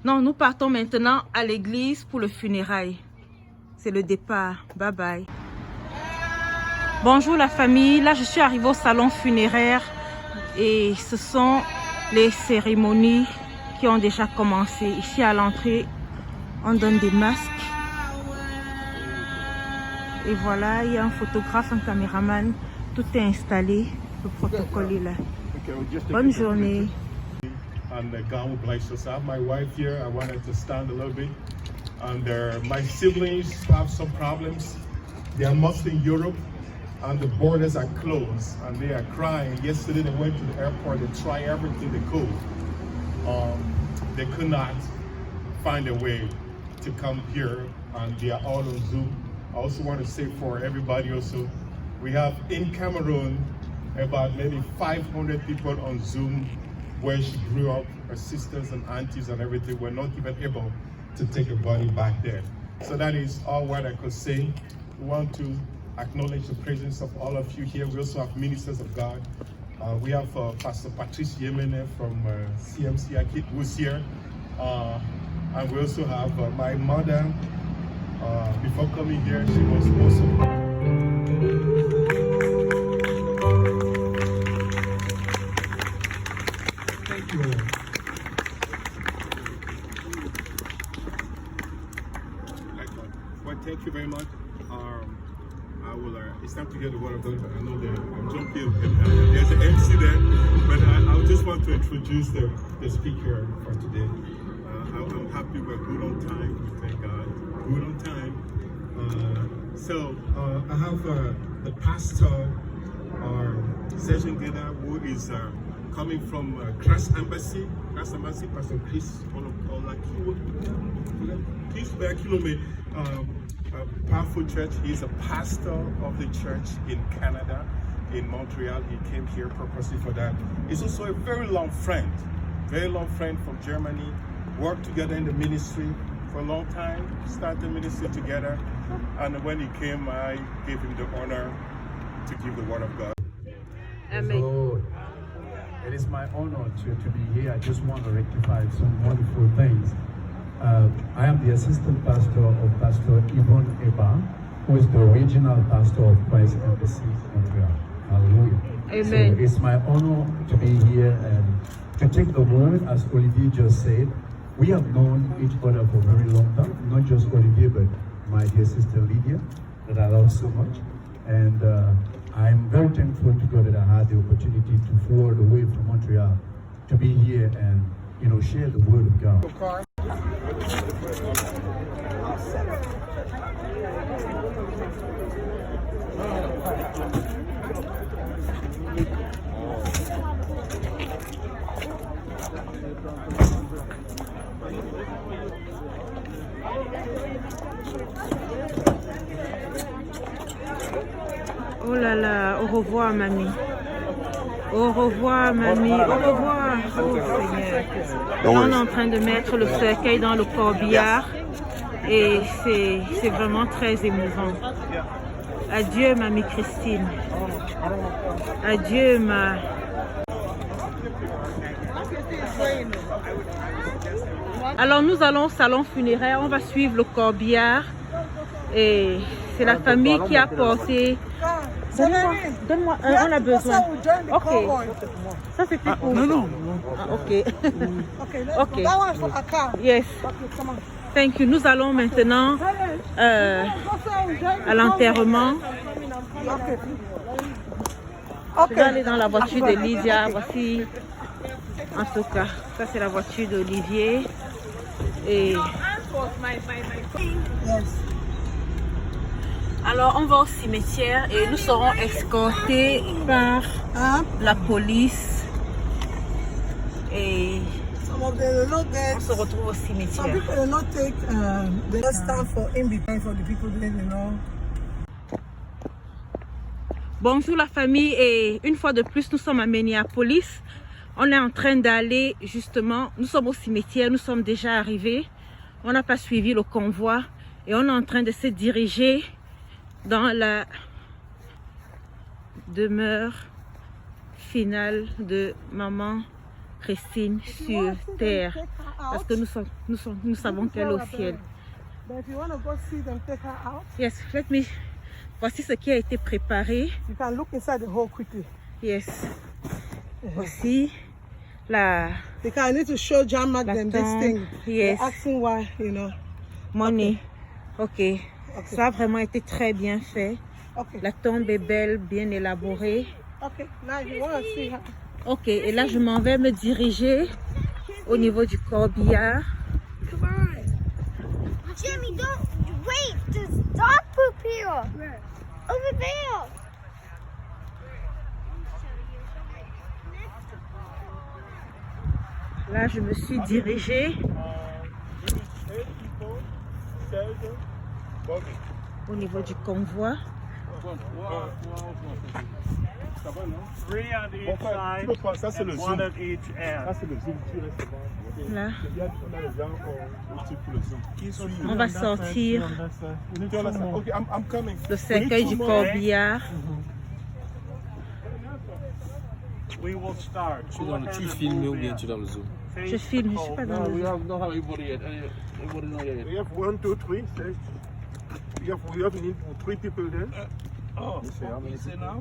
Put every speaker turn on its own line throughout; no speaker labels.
Non, nous partons maintenant à l'église pour le funérail. C'est le départ. Bye bye. Bonjour la famille. Là, je suis arrivée au salon funéraire et ce sont les cérémonies qui ont déjà commencé. Ici à l'entrée, on donne des masques. Et voilà, il y a un photographe, un caméraman. Tout est installé. Le protocole est là. Bonne journée.
And God will bless us. I have my wife here. I wanted to stand a little bit. And my siblings have some problems. They are mostly in Europe, and the borders are closed, and they are crying. Yesterday they went to the airport. They tried everything they could. They could not find a way to come here, and they are all on Zoom. I also want to say for everybody also, we have in Cameroon about maybe 500 people on Zoom where she grew up, her sisters and aunties and everything were not even able to take her body back there. So that is all what I could say. We want to acknowledge the presence of all of you here. We also have ministers of God. We have Pastor Patrice Yemene from CMC Akit who's here. And we also have my mother. Before coming here, she was also... Well, thank you very much. I will. It's time to get the word of God, but I know that I'm jumping. There's an MC there, but I just want to introduce the speaker for today. I'm happy we're good on time. Thank God, good on time. So I have the pastor, Sergeant Geda, who is coming from Christ Embassy, Pastor Chris Olakilome, Powerful Church. He's a pastor of the church in Canada, in Montreal. He came here purposely for that. He's also a very long friend from Germany. Worked together in the ministry for a long time, started ministry together. And when he came, I gave him the honor to give the word of God.
Amen.
So, it is my honor to be here. I just want to rectify some wonderful things. I am the assistant pastor of Pastor Yvonne Eba, who is the regional pastor of Christ Embassy Montreal. Hallelujah.
Amen.
So it's my honor to be here and to take the word, as Olivier just said. We have known each other for a very long time, not just Olivier, but my dear sister Lydia, that I love so much. And I'm very thankful to God that I had the opportunity to forward away from Montreal to be here and, share the word of God.
Oh là là, au revoir mamie. Au revoir mamie, au revoir. Oh Seigneur. On est en train de mettre le cercueil dans le corbillard et c'est vraiment très émouvant. Adieu mamie Christine. Adieu ma... Alors nous allons au salon funéraire, on va suivre le corbillard et c'est la famille qui a porté... Donne-moi, on a besoin. Ok. Ça c'était pour... Non. Ah, ok. Ok. Yes. Thank you. Nous allons maintenant à l'enterrement. Je vais aller dans la voiture de Lydia. Voici, en tout cas, ça c'est la voiture d'Olivier. Et... Alors on va au cimetière et nous serons escortés par la police et on se retrouve au cimetière. Bonjour la famille et une fois de plus nous sommes à Minneapolis. On est en train d'aller justement, nous sommes au cimetière, nous sommes déjà arrivés. On n'a pas suivi le convoi et on est en train de se diriger dans la demeure finale de maman Christine sur terre. Parce que nous savons qu'elle est au ciel. Yes, let me. Voici ce qui a été préparé.
You can look inside the hole quickly.
Yes. Voici la.
Because I need to show John Mark them this
tombe.
thing.
Yes.
They're asking why, you know.
Money. Ok. Ça a vraiment été très bien fait.
Okay.
La tombe est belle, bien élaborée.
Okay. Now you want to see her.
Ok. Et là, je m'en vais me diriger au niveau du corbillard.
Come on. Jimmy, don't wait. There's dog poop here. Where? Over there.
Là, je me suis dirigée au niveau du convoi.
Three on each side,
Ça, c'est le
and
zoom.
one at each
Ça,
end.
c'est le zoom. Tu restes devant.
Là,
On a les gens aussi pour le zoom.
on va sortir
Ok, I'm coming.
le cercueil du corbillard.
We will start. Go ahead
Tu
and
filmes
move
ou bien
in.
tu es dans le zoom?
Je filme, je suis pas dans le
We
zoom.
have not have everybody yet. Everybody not yet.
We have 1, 2, 3. We have need 3 people there.
Oh,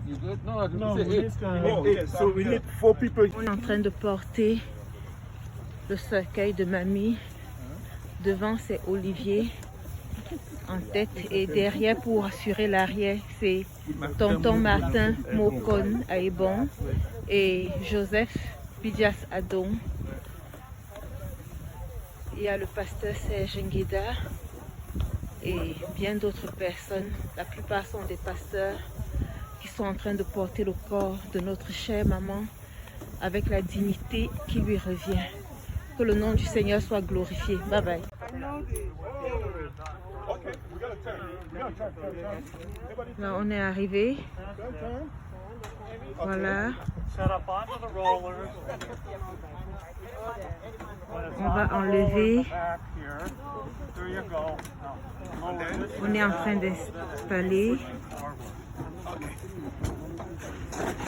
you good? No, I
No,
didn't
we
say
need
8.
to-
Okay, so we need 4 people.
On est en train de porter le cercueil de mamie. Devant, c'est Olivier en tête et derrière, pour assurer l'arrière, c'est tonton Martin Mokon Aibon et Joseph Bidias Adon. Il y a le pasteur Serge Nguida et bien d'autres personnes. La plupart sont des pasteurs qui sont en train de porter le corps de notre chère maman avec la dignité qui lui revient. Que le nom du Seigneur soit glorifié. Bye bye.
Okay, we gotta turn. We gotta turn.
Là, on est arrivé. Voilà.
Set up onto the rollers.
On va enlever.
Back here. There you go. Now, lower this
On est en train d'installer.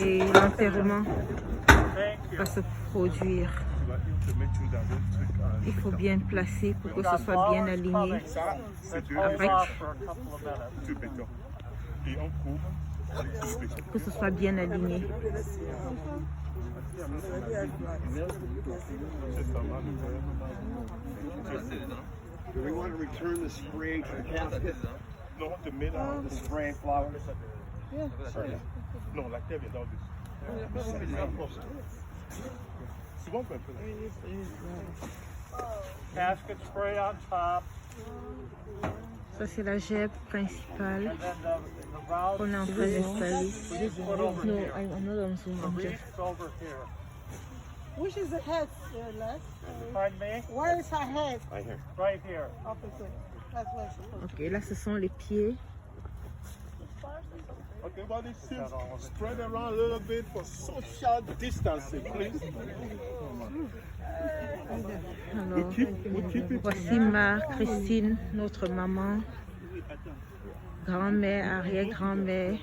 Et l'enterrement
Thank you.
va se produire. Il faut bien placer pour que ce soit bien aligné.
Let's hold
Après.
off for a couple of minutes.
Et on coupe.
Que ce soit bien aligné.
Do we want to return the spray to the casket?
Non, te mets dans
The spray flowers?
Non, la terre est dans le. Souvent, on peut un peu là.
Casket spray on top,
Ça, c'est la gerbe principale
and then the round
qu'on est en train d'installer.
put over
Non,
here.
I'm not on Zoom.
The
I'm
wreath's
just-
over here.
Which is the head, Les?
Pardon me?
Where is her head?
Right here.
Okay, so that's where it's supposed
Ok, là, ce sont les pieds.
Okay, everybody spread around a little bit for social distancing, please.
Alors,
We keep it.
voici Marc, Christine, notre maman, grand-mère, arrière-grand-mère,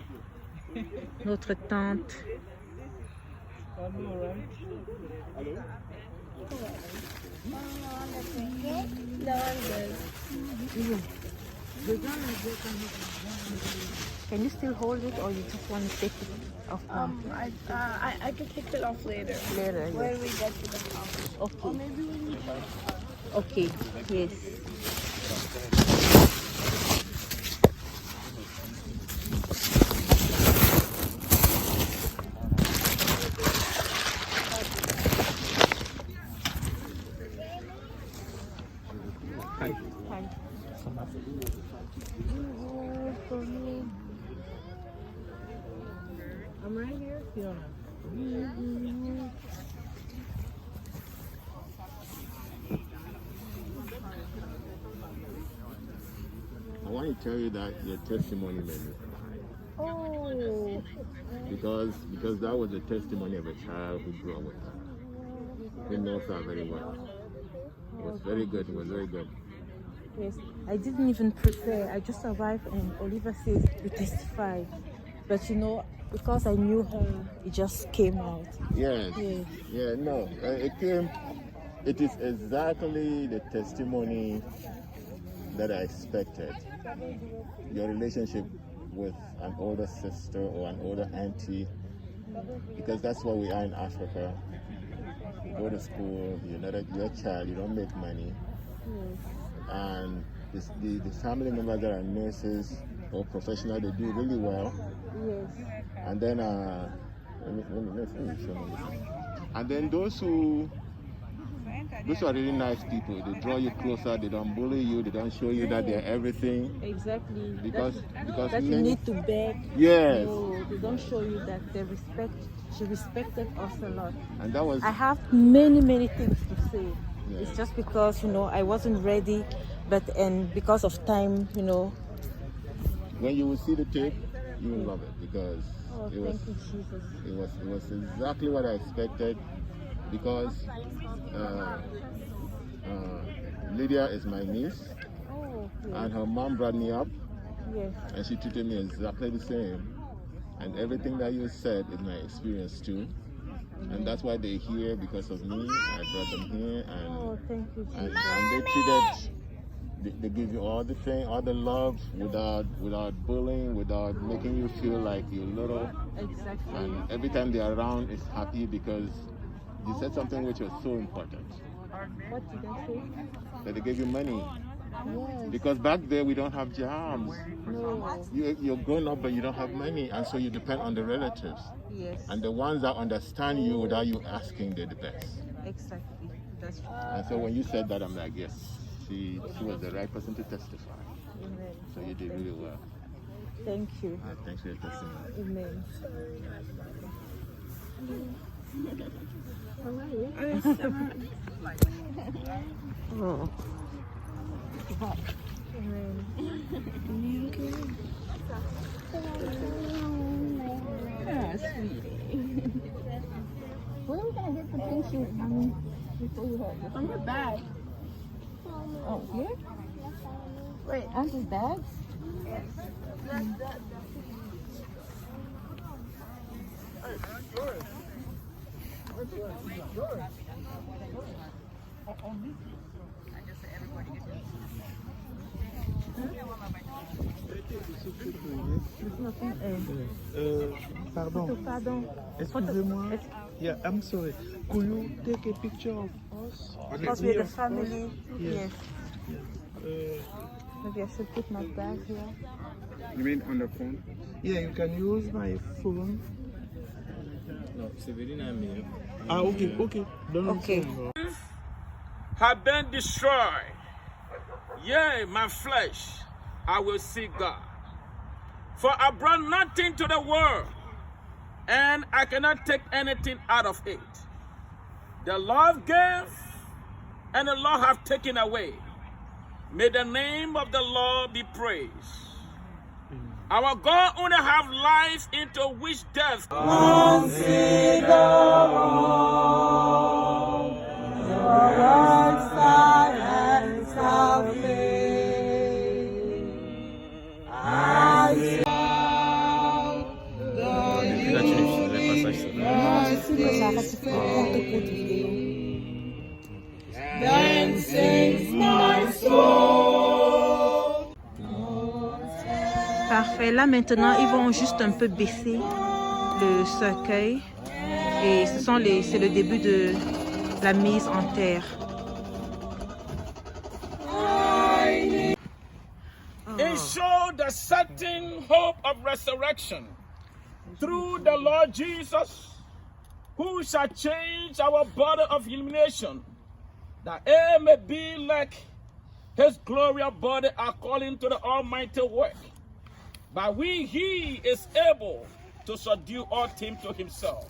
notre tante. Can you still hold it or you just want to take it off now?
I can take it off later.
Later, yes.
When we get to the house.
Okay.
Maybe when we
Okay, yes. I'm right here. You don't know.
I want to tell you that your testimony made me cry.
Oh.
Because that was the testimony of a child who grew up with her. He knows her very well. It was very good. It was very good.
Yes, I didn't even prepare. I just arrived and Oliver says you testify. But you know, Because I knew her, it just came out.
Yes.
Yes.
Yeah, no. It is exactly the testimony that I expected. Your relationship with an older sister or an older auntie, because that's what we are in Africa. You go to school, you're a child, you don't make money. And the family members that are nurses or professionals, they do really well.
Yes.
And then, let me show you this. And then those are really nice people. They draw you closer. They don't bully you. They don't show you that they're everything.
Exactly.
Because
that you need to beg.
Yes.
No, they don't show you that they respect. She respected us a lot.
And that was.
I have many things to say.
Yeah.
It's just because I wasn't ready, and because of time,
When you will see the tape, you will love it because
Oh,
it was.
thank you, Jesus.
It was exactly what I expected because Lydia is my niece
Oh,
and her mom brought me up
yes.
and she treated me exactly the same. And everything that you said is my experience too. And that's why they're here because of me. I brought them here
Oh, thank you, Jesus.
and they give you all the thing, all the love without bullying, without making you feel like you're little.
Exactly.
And every time they're around, it's happy because you said something which was so important.
What did I say?
That they gave you money.
Yes.
Because back there we don't have jobs.
No.
You're grown up but you don't have money, and so you depend on the relatives.
Yes.
And the ones that understand you without you asking, they're the best.
Exactly. That's true.
And so when you said that, I'm like, yes, she was the right person to testify.
Amen.
So you did really well.
Thank you.
Thanks for your testimony.
Amen. Oh. Amen.
Where are we gonna get the picture? Before you have this. On your bag. Oh, here? Wait, Auntie's bags? Yes.
Pardon. Excusez-moi. Yeah, I'm sorry. Could you take a picture of us?
Because we're the family.
Yes.
Yes. Maybe I should put my bag here.
You mean on the phone?
Yeah, you can use my phone.
No, Severina and me.
Okay.
Okay.
Have been destroyed. Yea, my flesh, I will see God. For I brought nothing to the world, and I cannot take anything out of it. The Lord gave, and the Lord have taken away. May the name of the Lord be praised. Our God only have life into which death.
Parfait. Là maintenant, ils vont juste un peu baisser le cercueil et c'est le début de la mise en terre.
It showed the certain hope of resurrection through the Lord Jesus, who shall change our body of illumination, that it may be like his glorious body according to the almighty work. But he is able to subdue all things to himself.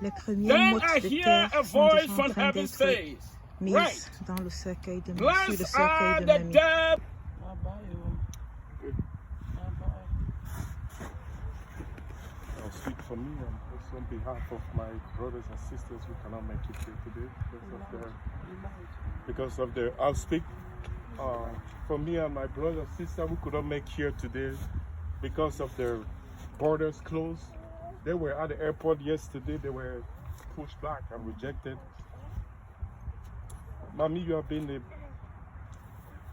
Les premiers
Then
mots
I
de
hear
terre
a
sont
voice
déjà en
from
train
heaven
d'être
says,
mises
right,
dans le cercueil de
blessed
le
are
cercueil de
the
mamie.
dead.
I'll speak for me and also on behalf of my brothers and sisters who cannot make it here today because of their. I'll speak for me and my brother and sister who could not make here today because of their borders closed They were at the airport yesterday. They were pushed back and rejected. Mommy, you have been I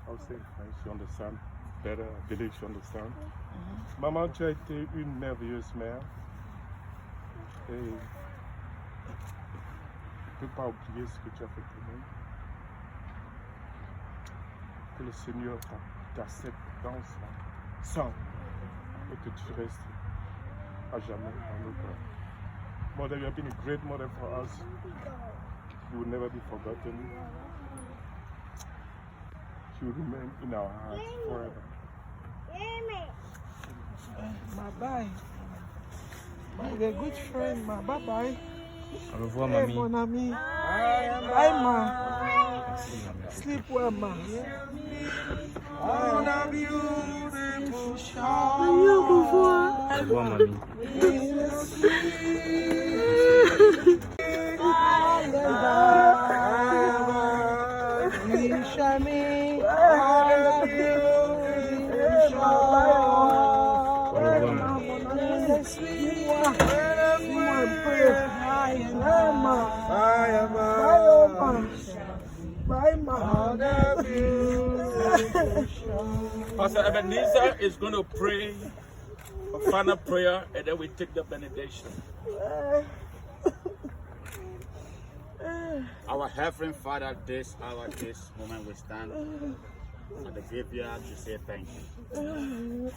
would say, she understands better. I believe she understands. Maman, tu as été une merveilleuse mère. Et je ne peux pas oublier ce que tu as fait pour nous. Que le Seigneur t'accepte dans son sang et que tu restes à jamais dans nos cœurs. Mother, you have been a great mother for us. You will never be forgotten. She will remain in our hearts forever.
Bye-bye. You're a good friend, ma. Bye-bye.
Au revoir,
Hey,
mamie.
mon ami. Bye, ma. Sleep well, ma. On a beautiful
Au revoir, mamie.
Pastor Ebenezer is going to pray a final prayer and then we take the benediction.
Our Heavenly Father, this hour, this moment we stand at the graveyard to say thank you.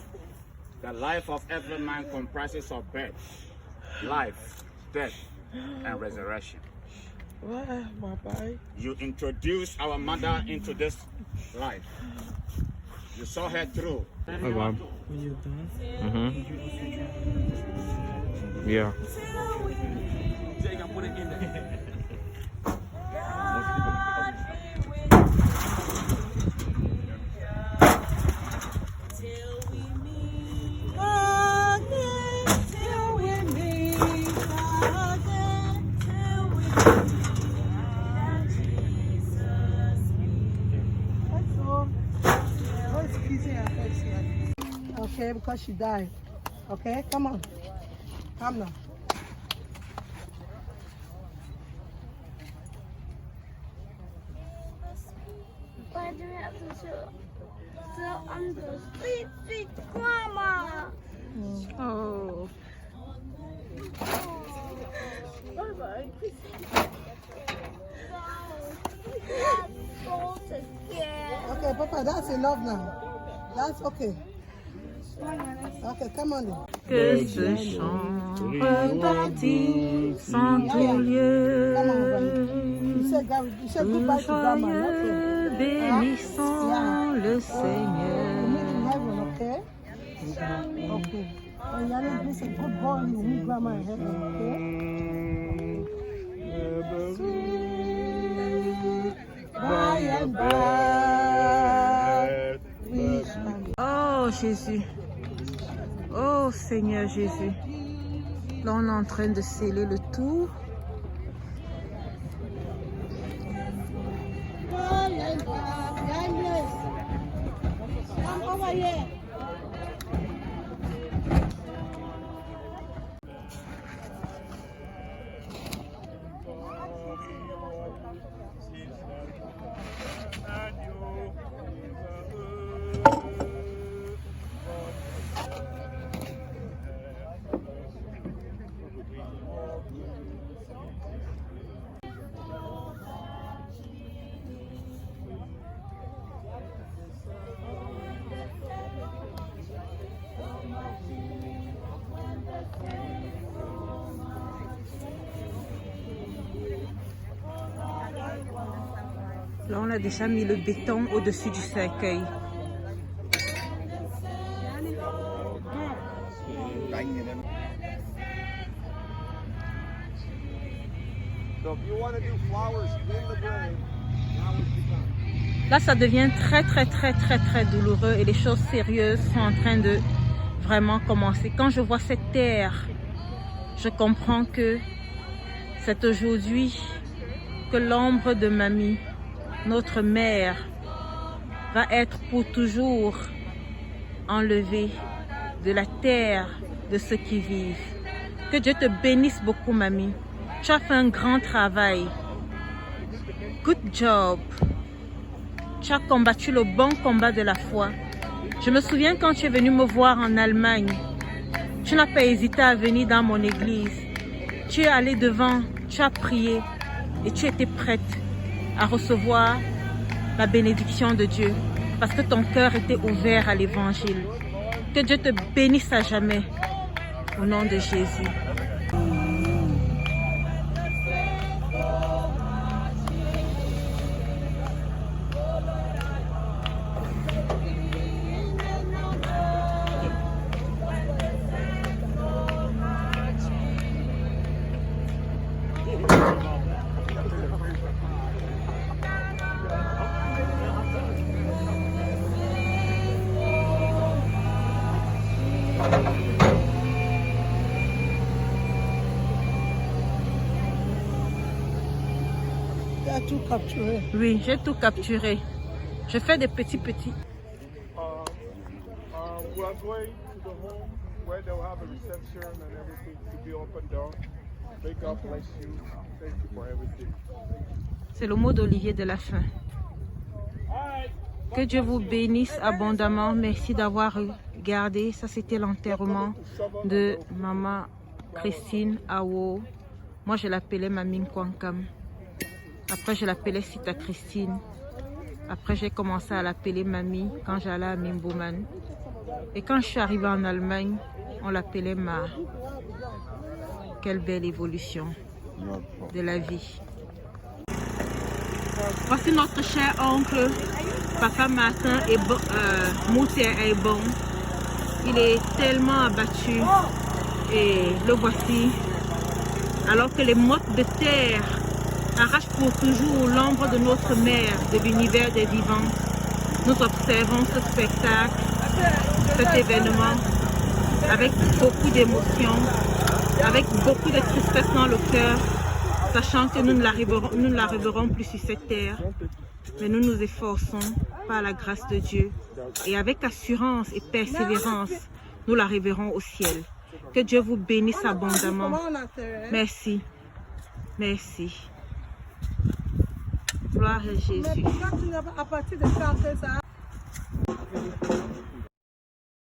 The life of every man comprises of birth, life, death, and resurrection. You introduced our mother into this life. You saw her through.
When you're done? Yeah.
So you can put it in there.
Okay, because she died. Okay, come on. Come now.
Why do we have to tell I'm the sweet, sweet grandma?
Oh.
Bye-bye.
Okay, Papa, that's enough now. That's okay. Okay, come on then.
Que ce chant retentisse en tout lieu.
You said goodbye to grandma.
Joyeux, bénissons le Seigneur.
Meet in heaven, okay? Okay. And Yannick, this is a good boy. You meet grandma in heaven, okay? By and by, we shall.
Oh Jésus. Oh Seigneur Jésus. Là on est en train de sceller le tout.
Come over here.
Là on a déjà mis le béton au-dessus du cercueil.
So if you want to do flowers in the grave, now it's become.
Là ça devient très douloureux et les choses sérieuses sont en train de vraiment commencer. Quand je vois cette terre, je comprends que c'est aujourd'hui que l'ombre de mamie, notre mère, va être pour toujours enlevée de la terre de ceux qui vivent. Que Dieu te bénisse beaucoup, mamie. Tu as fait un grand travail. Good job. Tu as combattu le bon combat de la foi. Je me souviens quand tu es venu me voir en Allemagne. Tu n'as pas hésité à venir dans mon église. Tu es allé devant, tu as prié et tu étais prête à recevoir la bénédiction de Dieu parce que ton cœur était ouvert à l'évangile. Que Dieu te bénisse à jamais. Au nom de Jésus.
Tu as tout capturé.
Oui, j'ai tout capturé. Je fais des petits.
We are going to the home where they'll have a reception and everything to be open door. May God bless you. Thank you for everything.
C'est le mot d'Olivier de la fin. Que Dieu vous bénisse abondamment. Merci d'avoir regardé. Ça, c'était l'enterrement de maman Christine Awo. Moi, je l'appelais Mamine Kwankam. Après, je l'appelais Sita Christine. Après, j'ai commencé à l'appeler Mamie quand j'allais à Mimbouman. Et quand je suis arrivée en Allemagne, on l'appelait Ma. Quelle belle évolution de la vie. Voici notre cher oncle, Papa Martin et Moutier est bon. Il est tellement abattu. Et le voici. Alors que les mottes de terre arrachent pour toujours l'ombre de notre mère de l'univers des vivants, nous observons ce spectacle, cet événement, avec beaucoup d'émotion, avec beaucoup de tristesse dans le cœur, sachant que nous ne l'arriverons plus sur cette terre, mais nous nous efforçons par la grâce de Dieu et avec assurance et persévérance, nous l'arriverons au ciel. Que Dieu vous bénisse abondamment. Merci. Merci. Gloire à Jésus.
Mais à partir de quand ça